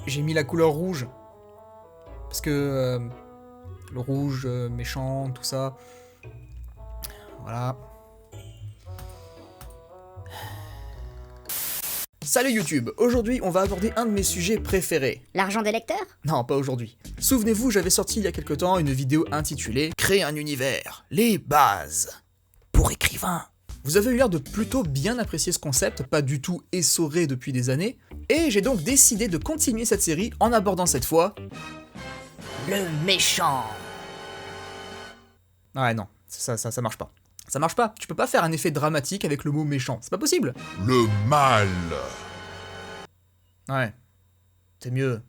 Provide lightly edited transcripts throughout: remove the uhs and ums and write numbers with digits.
j'ai mis la couleur rouge. Parce que le rouge, méchant, tout ça. Voilà. Salut YouTube, aujourd'hui on va aborder un de mes sujets préférés. L'argent des lecteurs? Non, pas aujourd'hui. Souvenez-vous, j'avais sorti il y a quelque temps une vidéo intitulée « Créer un univers, les bases pour écrivains ». Vous avez eu l'air de plutôt bien apprécier ce concept, pas du tout essoré depuis des années, et j'ai donc décidé de continuer cette série en abordant cette fois... le méchant. Ouais non, ça marche pas. Ça marche pas, tu peux pas faire un effet dramatique avec le mot méchant, c'est pas possible. Le mal. Ouais, c'est mieux.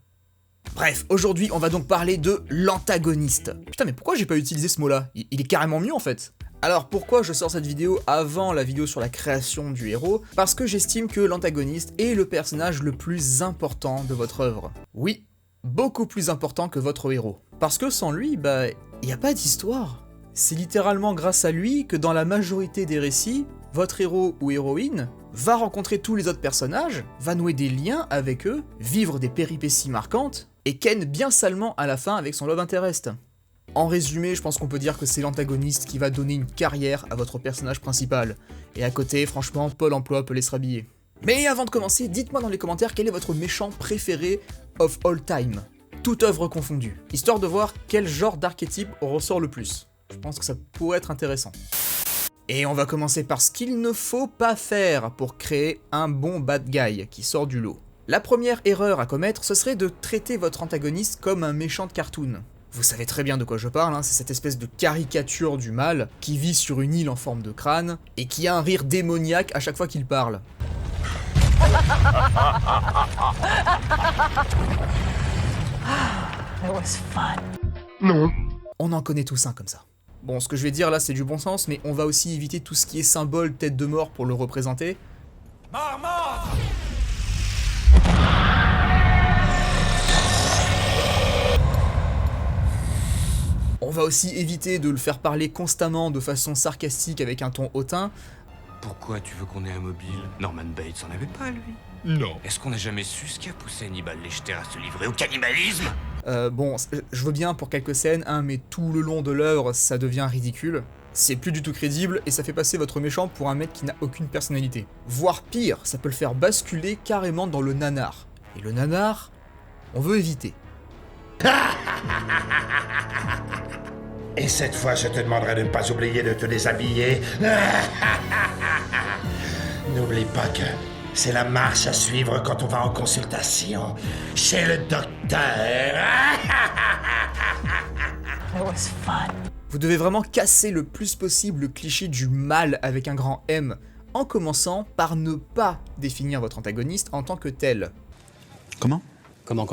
Bref, aujourd'hui on va donc parler de l'antagoniste. Putain mais pourquoi j'ai pas utilisé ce mot-là? Il est carrément mieux en fait. Alors pourquoi je sors cette vidéo avant la vidéo sur la création du héros? Parce que j'estime que l'antagoniste est le personnage le plus important de votre œuvre. Oui, beaucoup plus important que votre héros. Parce que sans lui, bah, y a pas d'histoire. C'est littéralement grâce à lui que dans la majorité des récits, votre héros ou héroïne va rencontrer tous les autres personnages, va nouer des liens avec eux, vivre des péripéties marquantes, et ken bien salement à la fin avec son love interest. En résumé, je pense qu'on peut dire que c'est l'antagoniste qui va donner une carrière à votre personnage principal. Et à côté, franchement, Pôle emploi peut les se rhabiller. Mais avant de commencer, dites-moi dans les commentaires quel est votre méchant préféré of all time. Toute œuvre confondue. Histoire de voir quel genre d'archétype ressort le plus. Je pense que ça pourrait être intéressant. Et on va commencer par ce qu'il ne faut pas faire pour créer un bon bad guy qui sort du lot. La première erreur à commettre, ce serait de traiter votre antagoniste comme un méchant de cartoon. Vous savez très bien de quoi je parle, hein, c'est cette espèce de caricature du mal qui vit sur une île en forme de crâne et qui a un rire démoniaque à chaque fois qu'il parle. It was fun. Non. On en connaît tous un comme ça. Bon, ce que je vais dire là c'est du bon sens, mais on va aussi éviter tout ce qui est symbole tête de mort pour le représenter. On va aussi éviter de le faire parler constamment de façon sarcastique avec un ton hautain. Pourquoi tu veux qu'on ait un mobile? Norman Bates en avait pas, lui. Non. Est-ce qu'on n'a jamais su ce qui a poussé Hannibal Lecter à se livrer au cannibalisme? Bon, je veux bien pour quelques scènes, hein, mais tout le long de l'œuvre, ça devient ridicule. C'est plus du tout crédible et ça fait passer votre méchant pour un mec qui n'a aucune personnalité. Voire pire, ça peut le faire basculer carrément dans le nanar. Et le nanar, on veut éviter. Et cette fois, je te demanderai de ne pas oublier de te déshabiller. N'oublie pas que c'est la marche à suivre quand on va en consultation chez le docteur. It was fun. Vous devez vraiment casser le plus possible le cliché du mal avec un grand M, en commençant par ne pas définir votre antagoniste en tant que tel. Comment? Comment?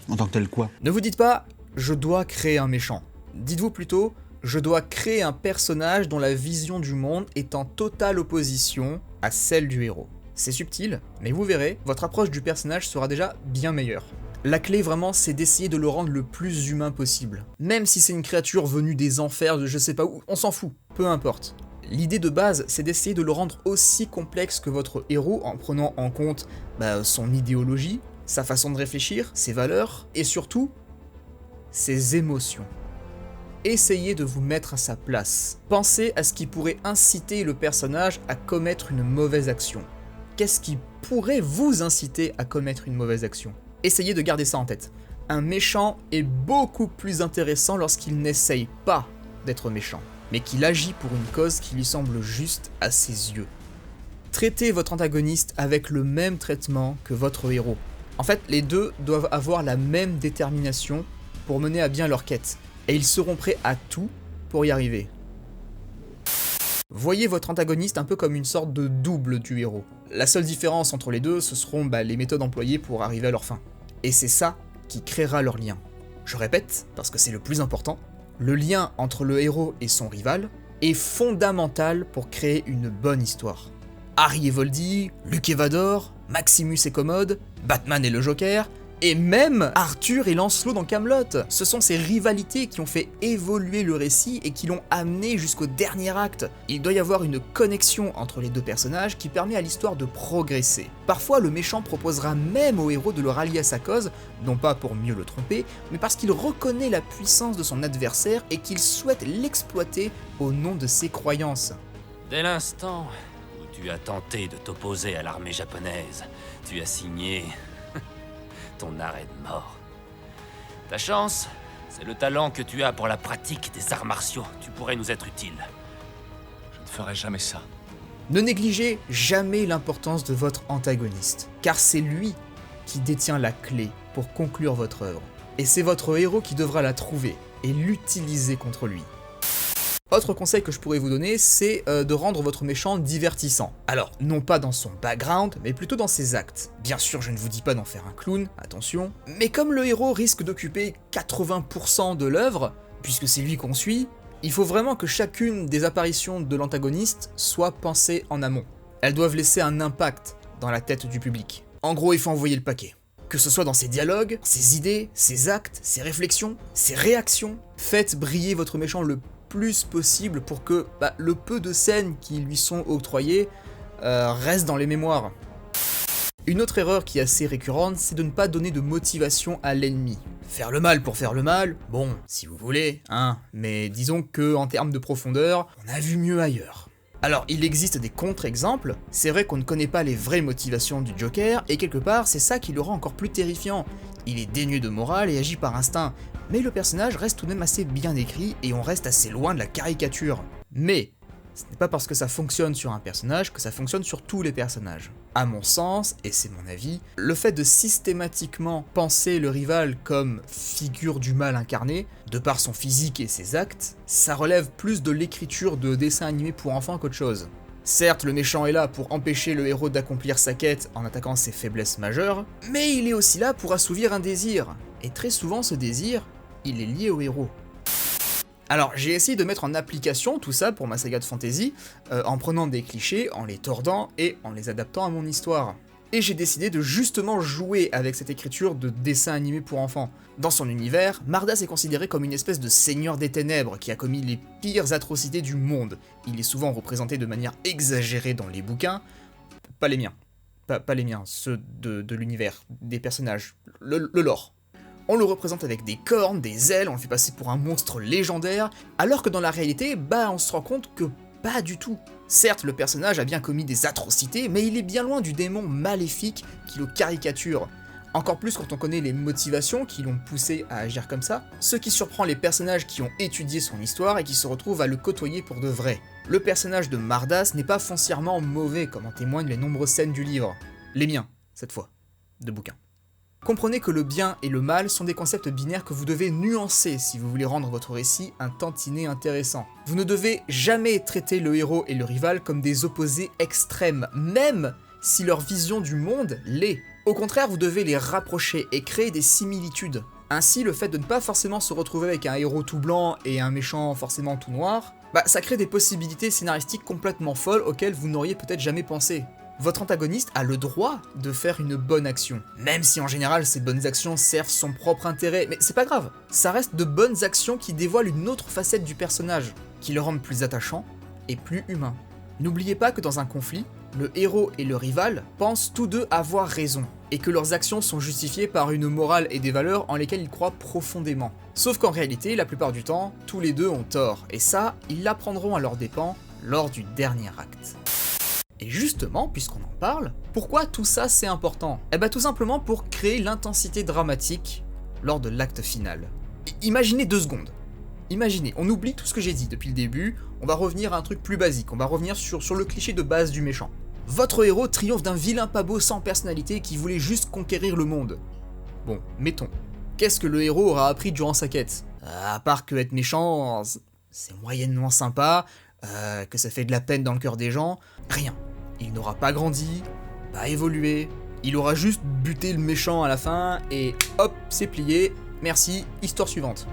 En tant que tel quoi? Ne vous dites pas « je dois créer un méchant ». Dites-vous plutôt « je dois créer un personnage dont la vision du monde est en totale opposition à celle du héros ». C'est subtil, mais vous verrez, votre approche du personnage sera déjà bien meilleure. La clé vraiment, c'est d'essayer de le rendre le plus humain possible. Même si c'est une créature venue des enfers, de je sais pas où, on s'en fout, peu importe. L'idée de base, c'est d'essayer de le rendre aussi complexe que votre héros en prenant en compte son idéologie, sa façon de réfléchir, ses valeurs, et surtout, ses émotions. Essayez de vous mettre à sa place. Pensez à ce qui pourrait inciter le personnage à commettre une mauvaise action. Qu'est-ce qui pourrait vous inciter à commettre une mauvaise action? Essayez de garder ça en tête. Un méchant est beaucoup plus intéressant lorsqu'il n'essaye pas d'être méchant, mais qu'il agit pour une cause qui lui semble juste à ses yeux. Traitez votre antagoniste avec le même traitement que votre héros. En fait, les deux doivent avoir la même détermination pour mener à bien leur quête, et ils seront prêts à tout pour y arriver. Voyez votre antagoniste un peu comme une sorte de double du héros. La seule différence entre les deux, ce seront les méthodes employées pour arriver à leur fin. Et c'est ça qui créera leur lien. Je répète, parce que c'est le plus important, le lien entre le héros et son rival est fondamental pour créer une bonne histoire. Harry et Voldy, Luke et Vador, Maximus et Commode, Batman et le Joker, Et même Arthur et Lancelot dans Camelot. Ce sont ces rivalités qui ont fait évoluer le récit et qui l'ont amené jusqu'au dernier acte. Il doit y avoir une connexion entre les deux personnages qui permet à l'histoire de progresser. Parfois, le méchant proposera même au héros de le rallier à sa cause, non pas pour mieux le tromper, mais parce qu'il reconnaît la puissance de son adversaire et qu'il souhaite l'exploiter au nom de ses croyances. Dès l'instant où tu as tenté de t'opposer à l'armée japonaise, tu as signé ton arrêt de mort. Ta chance, c'est le talent que tu as pour la pratique des arts martiaux. Tu pourrais nous être utile. Je ne ferai jamais ça. Ne négligez jamais l'importance de votre antagoniste, car c'est lui qui détient la clé pour conclure votre œuvre. Et c'est votre héros qui devra la trouver et l'utiliser contre lui. Autre conseil que je pourrais vous donner, c'est de rendre votre méchant divertissant. Alors, non pas dans son background, mais plutôt dans ses actes. Bien sûr, je ne vous dis pas d'en faire un clown, attention, mais comme le héros risque d'occuper 80% de l'œuvre, puisque c'est lui qu'on suit, il faut vraiment que chacune des apparitions de l'antagoniste soit pensée en amont. Elles doivent laisser un impact dans la tête du public. En gros, il faut envoyer le paquet. Que ce soit dans ses dialogues, ses idées, ses actes, ses réflexions, ses réactions, faites briller votre méchant le plus possible pour que le peu de scènes qui lui sont octroyées restent dans les mémoires. Une autre erreur qui est assez récurrente, c'est de ne pas donner de motivation à l'ennemi. Faire le mal pour faire le mal, bon, si vous voulez, hein, mais disons que en termes de profondeur, on a vu mieux ailleurs. Alors, il existe des contre-exemples, c'est vrai qu'on ne connaît pas les vraies motivations du Joker, et quelque part, c'est ça qui le rend encore plus terrifiant. Il est dénué de morale et agit par instinct, mais le personnage reste tout de même assez bien écrit et on reste assez loin de la caricature. Mais ce n'est pas parce que ça fonctionne sur un personnage que ça fonctionne sur tous les personnages. À mon sens, et c'est mon avis, le fait de systématiquement penser le rival comme figure du mal incarné, de par son physique et ses actes, ça relève plus de l'écriture de dessins animés pour enfants qu'autre chose. Certes, le méchant est là pour empêcher le héros d'accomplir sa quête en attaquant ses faiblesses majeures, mais il est aussi là pour assouvir un désir, et très souvent ce désir, il est lié au héros. Alors j'ai essayé de mettre en application tout ça pour ma saga de fantasy, en prenant des clichés, en les tordant et en les adaptant à mon histoire. Et j'ai décidé de justement jouer avec cette écriture de dessin animé pour enfants. Dans son univers, Mardas est considéré comme une espèce de seigneur des ténèbres qui a commis les pires atrocités du monde. Il est souvent représenté de manière exagérée dans les bouquins, pas les miens, pas les miens, ceux de l'univers, des personnages, le lore. On le représente avec des cornes, des ailes, on le fait passer pour un monstre légendaire, alors que dans la réalité, on se rend compte que pas du tout. Certes, le personnage a bien commis des atrocités, mais il est bien loin du démon maléfique qui le caricature. Encore plus quand on connaît les motivations qui l'ont poussé à agir comme ça, ce qui surprend les personnages qui ont étudié son histoire et qui se retrouvent à le côtoyer pour de vrai. Le personnage de Mardas n'est pas foncièrement mauvais, comme en témoignent les nombreuses scènes du livre. Les miens, cette fois, de bouquins. Comprenez que le bien et le mal sont des concepts binaires que vous devez nuancer si vous voulez rendre votre récit un tantinet intéressant. Vous ne devez jamais traiter le héros et le rival comme des opposés extrêmes, même si leur vision du monde l'est. Au contraire, vous devez les rapprocher et créer des similitudes. Ainsi, le fait de ne pas forcément se retrouver avec un héros tout blanc et un méchant forcément tout noir, ça crée des possibilités scénaristiques complètement folles auxquelles vous n'auriez peut-être jamais pensé. Votre antagoniste a le droit de faire une bonne action, même si en général ces bonnes actions servent son propre intérêt, mais c'est pas grave, ça reste de bonnes actions qui dévoilent une autre facette du personnage, qui le rendent plus attachant et plus humain. N'oubliez pas que dans un conflit, le héros et le rival pensent tous deux avoir raison, et que leurs actions sont justifiées par une morale et des valeurs en lesquelles ils croient profondément. Sauf qu'en réalité, la plupart du temps, tous les deux ont tort, et ça, ils l'apprendront à leurs dépens lors du dernier acte. Et justement, puisqu'on en parle, pourquoi tout ça c'est important ? Tout simplement pour créer l'intensité dramatique lors de l'acte final. Imaginez 2 secondes. Imaginez, on oublie tout ce que j'ai dit depuis le début, on va revenir à un truc plus basique, on va revenir sur le cliché de base du méchant. Votre héros triomphe d'un vilain pas beau sans personnalité qui voulait juste conquérir le monde. Bon, mettons. Qu'est-ce que le héros aura appris durant sa quête ? À part que être méchant, c'est moyennement sympa, que ça fait de la peine dans le cœur des gens, rien. Il n'aura pas grandi, pas évolué, il aura juste buté le méchant à la fin et hop, c'est plié, merci, histoire suivante.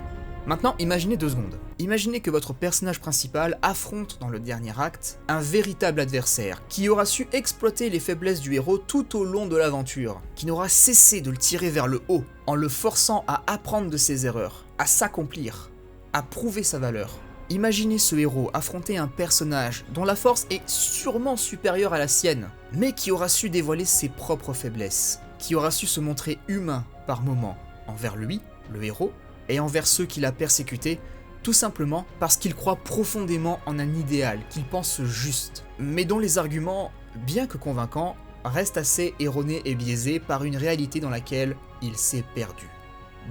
Maintenant, imaginez 2 secondes. Imaginez que votre personnage principal affronte dans le dernier acte un véritable adversaire qui aura su exploiter les faiblesses du héros tout au long de l'aventure, qui n'aura cessé de le tirer vers le haut en le forçant à apprendre de ses erreurs, à s'accomplir, à prouver sa valeur. Imaginez ce héros affronter un personnage dont la force est sûrement supérieure à la sienne, mais qui aura su dévoiler ses propres faiblesses, qui aura su se montrer humain par moments envers lui, le héros, et envers ceux qui l'a persécuté, tout simplement parce qu'il croit profondément en un idéal qu'il pense juste, mais dont les arguments, bien que convaincants, restent assez erronés et biaisés par une réalité dans laquelle il s'est perdu.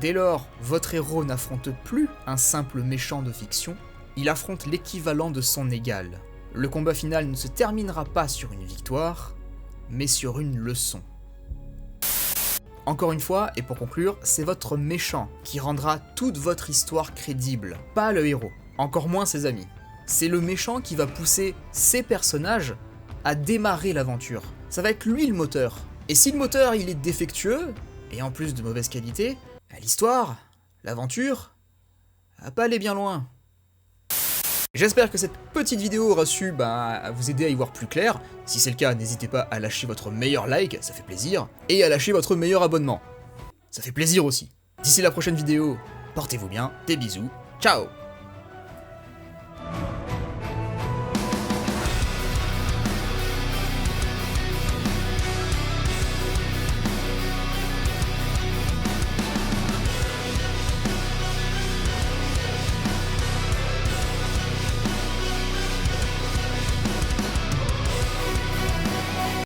Dès lors, votre héros n'affronte plus un simple méchant de fiction, il affronte l'équivalent de son égal. Le combat final ne se terminera pas sur une victoire, mais sur une leçon. Encore une fois, et pour conclure, c'est votre méchant qui rendra toute votre histoire crédible, pas le héros, encore moins ses amis. C'est le méchant qui va pousser ses personnages à démarrer l'aventure. Ça va être lui le moteur. Et si le moteur il est défectueux, et en plus de mauvaise qualité, l'histoire, l'aventure, va pas aller bien loin. J'espère que cette petite vidéo aura su vous aider à y voir plus clair. Si c'est le cas, n'hésitez pas à lâcher votre meilleur like, ça fait plaisir, et à lâcher votre meilleur abonnement. Ça fait plaisir aussi. D'ici la prochaine vidéo, portez-vous bien, des bisous, ciao!